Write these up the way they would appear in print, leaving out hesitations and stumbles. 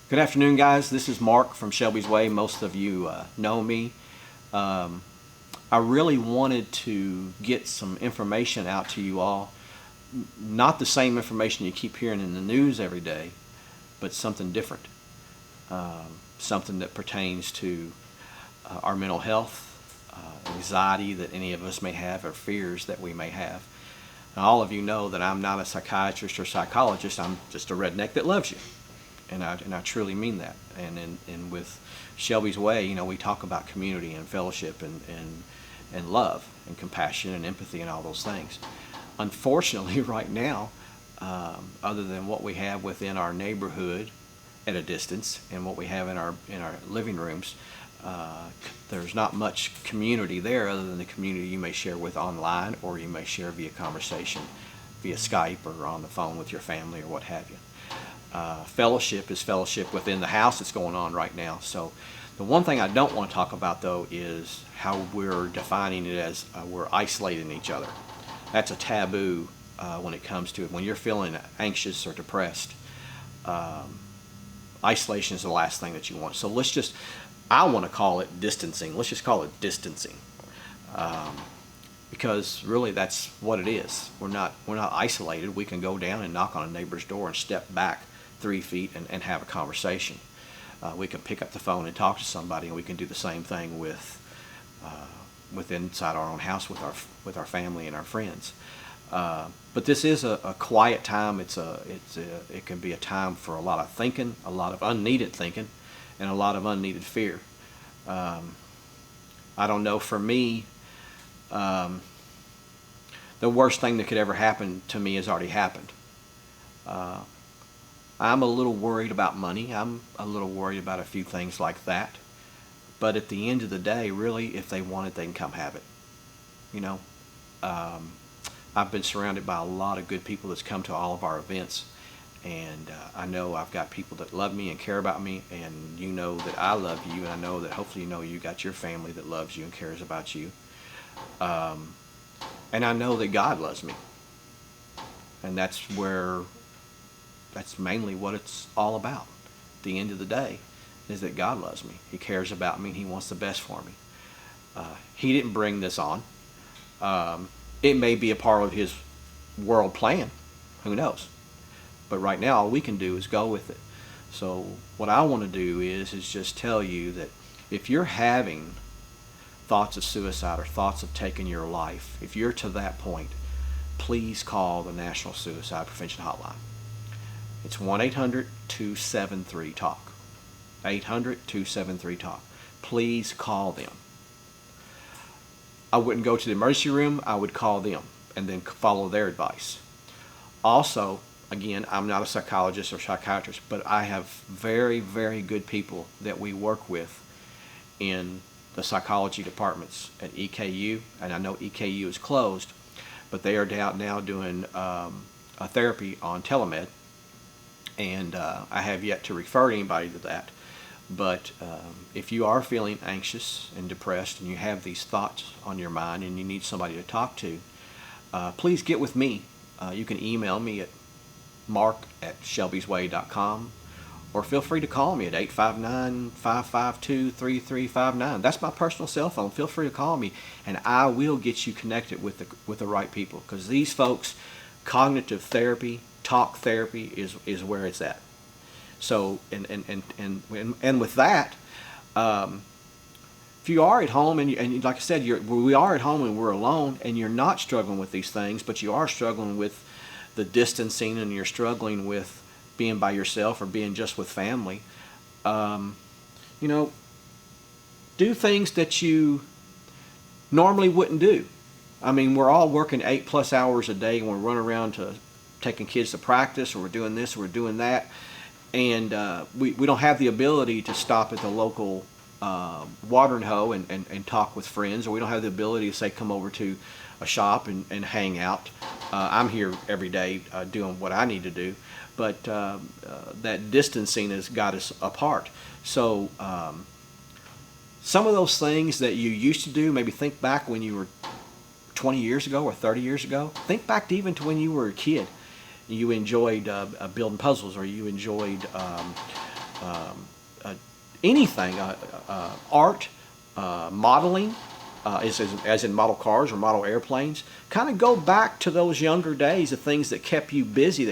Good afternoon, guys. This is Mark from Shelby's Way. Most of you know me. I really wanted to get some information out to you all. Not the same information you keep hearing in the news every day, but something different. Something that pertains to our mental health, anxiety that any of us may have, or fears that we may have. Now, all of you know that I'm not a psychiatrist or psychologist. I'm just a redneck that loves you. And I truly mean that. And with Shelby's Way, we talk about community and fellowship and love and compassion and empathy and all those things. Unfortunately, right now, other than what we have within our neighborhood at a distance and what we have in our living rooms, there's not much community there other than the community you may share with online, or you may share via conversation, via Skype, or on the phone with your family or what have you. Fellowship is fellowship within the house that's going on right now. So the one thing I don't want to talk about, though, is how we're defining it as we're isolating each other. That's a taboo when it comes to it. When you're feeling anxious or depressed, isolation is the last thing that you want. So I want to call it distancing. Let's just call it distancing. Because really that's what it is. We're not isolated. We can go down and knock on a neighbor's door and step back 3 feet and have a conversation. We can pick up the phone and talk to somebody, and we can do the same thing with inside our own house with our family and our friends. But this is a quiet time. It can be a time for a lot of thinking, a lot of unneeded thinking, and a lot of unneeded fear. I don't know, for me, the worst thing that could ever happen to me has already happened. I'm a little worried about money. I'm a little worried about a few things like that. But at the end of the day, really, if they want it, they can come have it. I've been surrounded by a lot of good people that's come to all of our events. And I know I've got people that love me and care about me, and you know that I love you, and I know that hopefully you got your family that loves you and cares about you. And I know that God loves me. And that's mainly what it's all about. At the end of the day, is that God loves me. He cares about me, and He wants the best for me. He didn't bring this on. It may be a part of His world plan. Who knows? But right now, all we can do is go with it. So what I want to do is just tell you that if you're having thoughts of suicide or thoughts of taking your life, if you're to that point, please call the National Suicide Prevention Hotline. It's 1-800-273-TALK. 800-273-TALK. Please call them. I wouldn't go to the emergency room. I would call them and then follow their advice. Also, again, I'm not a psychologist or psychiatrist, but I have very, very good people that we work with in the psychology departments at EKU, and I know EKU is closed, but they are now doing a therapy on telemed, and I have yet to refer anybody to that. But if you are feeling anxious and depressed, and you have these thoughts on your mind, and you need somebody to talk to, please get with me. You can email me at mark@shelbysway.com, or feel free to call me at 859-552-3359. That's my personal cell phone. Feel free to call me, and I will get you connected with the right people, because these folks, cognitive therapy, talk therapy is where it's at. So and with that, if you are at home and like I said, we are at home and we're alone, and you're not struggling with these things, but you are struggling with the distancing, and you're struggling with being by yourself or being just with family, do things that you normally wouldn't do. I mean, we're all working 8+ hours a day, and we're running around taking kids to practice, or we're doing this, or we're doing that, and we don't have the ability to stop at the local watering hole and talk with friends, or we don't have the ability to say, come over to a shop and hang out. I'm here every day doing what I need to do, but that distancing has got us apart. So some of those things that you used to do, maybe think back when you were 20 years ago or 30 years ago. Think back to even to when you were a kid. You enjoyed building puzzles, or you enjoyed anything, art, modeling, as in model cars or model airplanes. Kind of go back to those younger days of things that kept you busy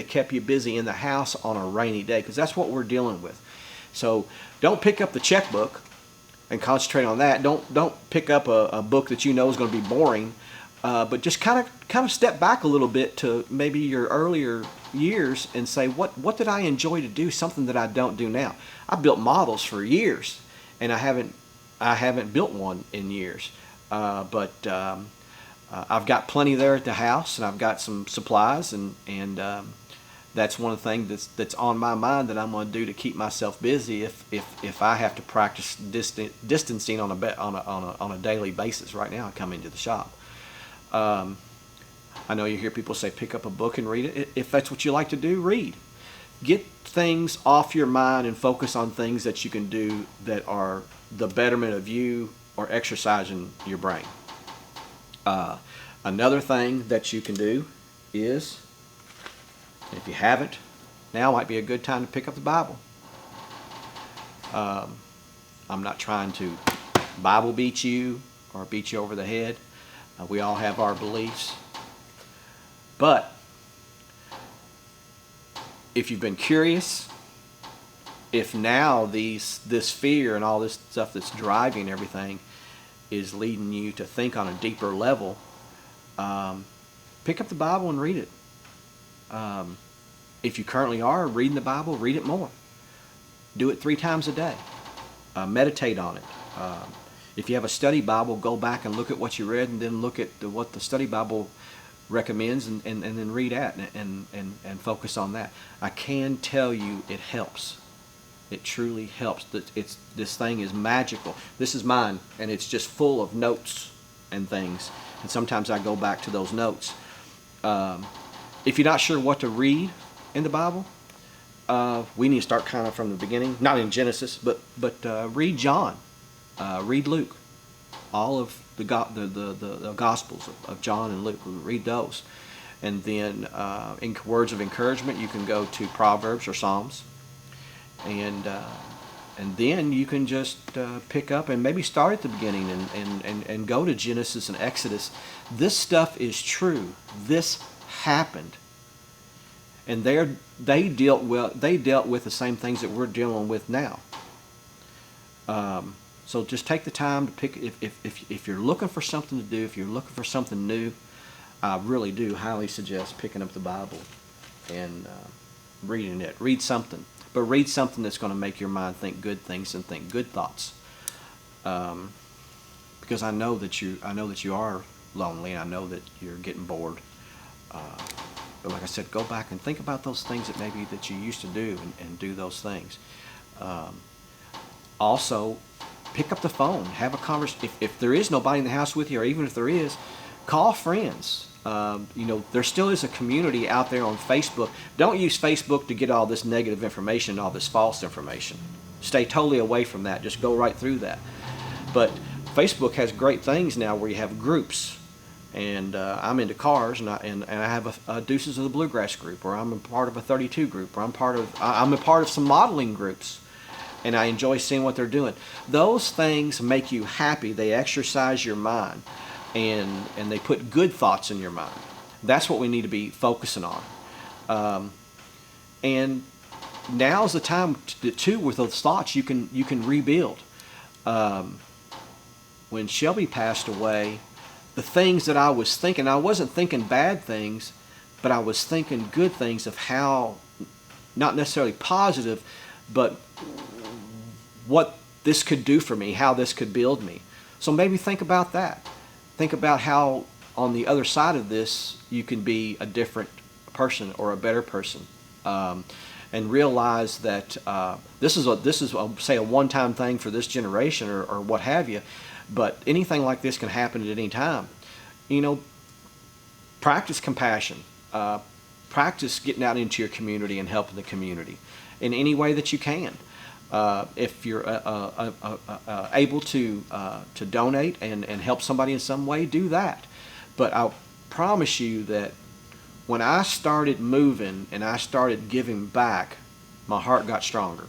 in the house on a rainy day, because that's what we're dealing with. So don't pick up the checkbook and concentrate on that. Don't pick up a book that you know is going to be boring, but just kind of step back a little bit to maybe your earlier years and say, what did I enjoy to do? Something that I don't do now. I built models for years, and I haven't built one in years, but I've got plenty there at the house, and I've got some supplies, and that's one of the things that's on my mind that I'm going to do to keep myself busy if I have to practice distancing on a daily basis. Right now, I come into the shop. I know you hear people say pick up a book and read it. If that's what you like to do, read. Get things off your mind and focus on things that you can do that are the betterment of you or exercising your brain. Another thing that you can do is, if you haven't, now might be a good time to pick up the Bible. I'm not trying to Bible beat you or beat you over the head. We all have our beliefs. But if you've been curious, if now this fear and all this stuff that's driving everything is leading you to think on a deeper level, pick up the Bible and read it. If you currently are reading the Bible, read it more. Do it 3 times a day. Meditate on it. If you have a study Bible, go back and look at what you read, and then look at what the study Bible recommends, and then read that and focus on that. I can tell you it helps. It truly helps. This thing is magical. This is mine, and it's just full of notes and things. And sometimes I go back to those notes. If you're not sure what to read in the Bible, we need to start kind of from the beginning. Not in Genesis, but read John, read Luke, all of the Gospels of John and Luke. Read those, and then in words of encouragement, you can go to Proverbs or Psalms, and then you can just pick up and maybe start at the beginning and go to Genesis and Exodus. This stuff is true. This happened, and they dealt with the same things that we're dealing with now. So just take the time to pick. If you're looking for something to do, if you're looking for something new, I really do highly suggest picking up the Bible and reading it. Read something, but read something that's going to make your mind think good things and think good thoughts. Because I know that you are lonely, and I know that you're getting bored. But like I said, go back and think about those things that you used to do, and do those things. Also, pick up the phone, have a conversation. If there is nobody in the house with you, or even if there is, call friends. There still is a community out there on Facebook. Don't use Facebook to get all this negative information and all this false information. Stay totally away from that. Just go right through that. But Facebook has great things now where you have groups. And I'm into cars, and I have a Deuces of the Bluegrass group, or I'm a part of a 32 group, or I'm a part of some modeling groups, and I enjoy seeing what they're doing. Those things make you happy. They exercise your mind, and they put good thoughts in your mind. That's what we need to be focusing on. And now's the time too, with those thoughts, you can rebuild. When Shelby passed away, the things that I was thinking, I wasn't thinking bad things, but I was thinking good things of how, not necessarily positive, but what this could do for me, how this could build me. So maybe think about that. Think about how on the other side of this, you can be a different person or a better person. And realize that this is say a one-time thing for this generation or what have you. But anything like this can happen at any time. Practice compassion. Practice getting out into your community and helping the community in any way that you can. If you're able to donate and help somebody in some way, do that. But I promise you that when I started moving and I started giving back, my heart got stronger.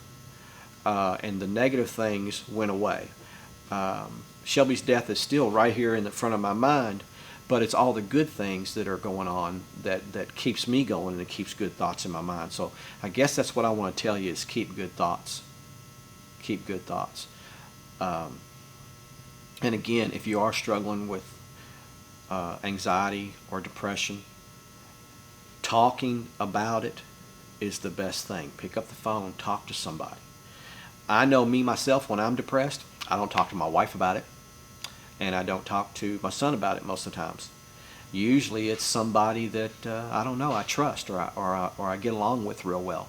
and the negative things went away. Shelby's death is still right here in the front of my mind, but it's all the good things that are going on that keeps me going and it keeps good thoughts in my mind. So I guess that's what I want to tell you is keep good thoughts. Keep good thoughts. And again, if you are struggling with anxiety or depression, talking about it is the best thing. Pick up the phone, talk to somebody. I know me myself, when I'm depressed, I don't talk to my wife about it, and I don't talk to my son about it most of the times. Usually it's somebody that I don't know, I trust or I get along with real well.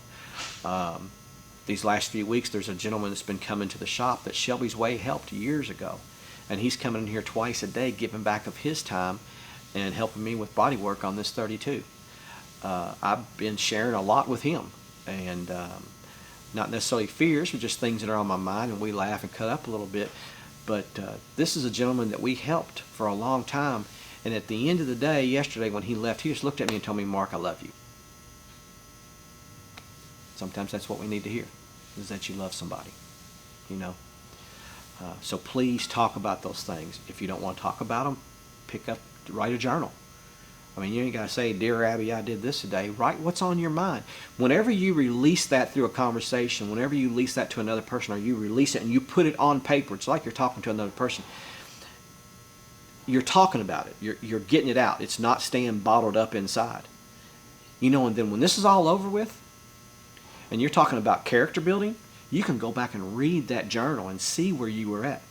These last few weeks, there's a gentleman that's been coming to the shop that Shelby's Way helped years ago, and he's coming in here twice a day, giving back of his time and helping me with body work on this 32. I've been sharing a lot with him, and not necessarily fears, but just things that are on my mind, and we laugh and cut up a little bit. But this is a gentleman that we helped for a long time, and at the end of the day, yesterday when he left, he just looked at me and told me, "Mark, I love you." Sometimes that's what we need to hear, is that you love somebody, you know. So please talk about those things. If you don't want to talk about them, write a journal. I mean, you ain't got to say, "Dear Abby, I did this today." Write what's on your mind. Whenever you release that through a conversation, whenever you release that to another person, or you release it and you put it on paper, it's like you're talking to another person. You're talking about it. You're getting it out. It's not staying bottled up inside. You know, and then when this is all over with, and you're talking about character building, you can go back and read that journal and see where you were at.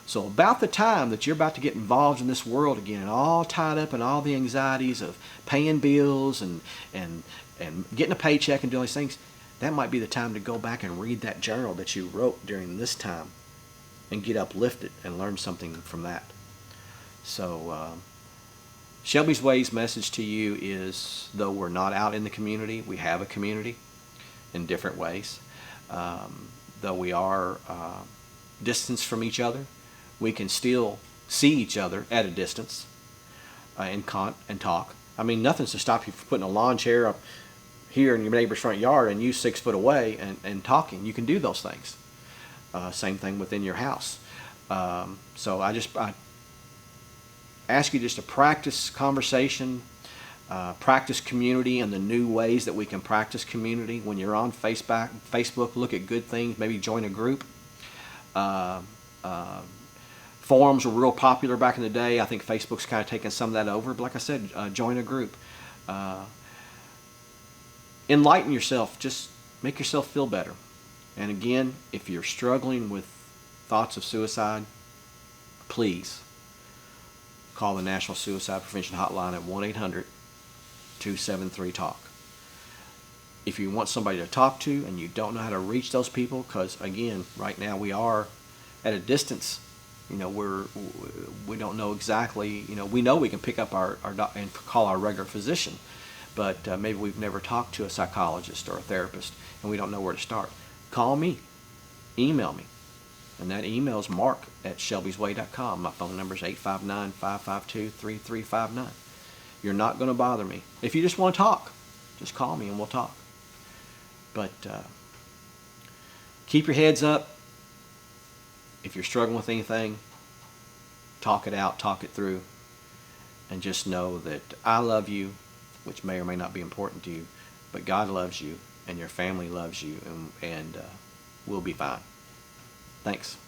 So about the time that you're about to get involved in this world again, and all tied up in all the anxieties of paying bills and getting a paycheck and doing these things, that might be the time to go back and read that journal that you wrote during this time and get uplifted and learn something from that. So Shelby's Way's message to you is, though we're not out in the community, we have a community in different ways. Though we are distanced from each other, we can still see each other at a distance and talk. I mean, nothing's to stop you from putting a lawn chair up here in your neighbor's front yard and you 6 foot away and talking. You can do those things. Same thing within your house. So I ask you just to practice conversation, practice community, and the new ways that we can practice community. When you're on Facebook, look at good things, maybe join a group. Forums were real popular back in the day. I think Facebook's kind of taken some of that over. But like I said, join a group. Enlighten yourself. Just make yourself feel better. And again, if you're struggling with thoughts of suicide, please call the National Suicide Prevention Hotline at 1-800-273-TALK. If you want somebody to talk to and you don't know how to reach those people, because again, right now we are at a distance. You know, we don't know exactly. You know, we know we can pick up our and call our regular physician, but maybe we've never talked to a psychologist or a therapist, and we don't know where to start. Call me, email me, and that email is mark@shelbysway.com. My phone number is 859-552-3359. You're not going to bother me. If you just want to talk, just call me and we'll talk. But keep your heads up. If you're struggling with anything, talk it out, talk it through, and just know that I love you, which may or may not be important to you, but God loves you and your family loves you, and we'll be fine. Thanks.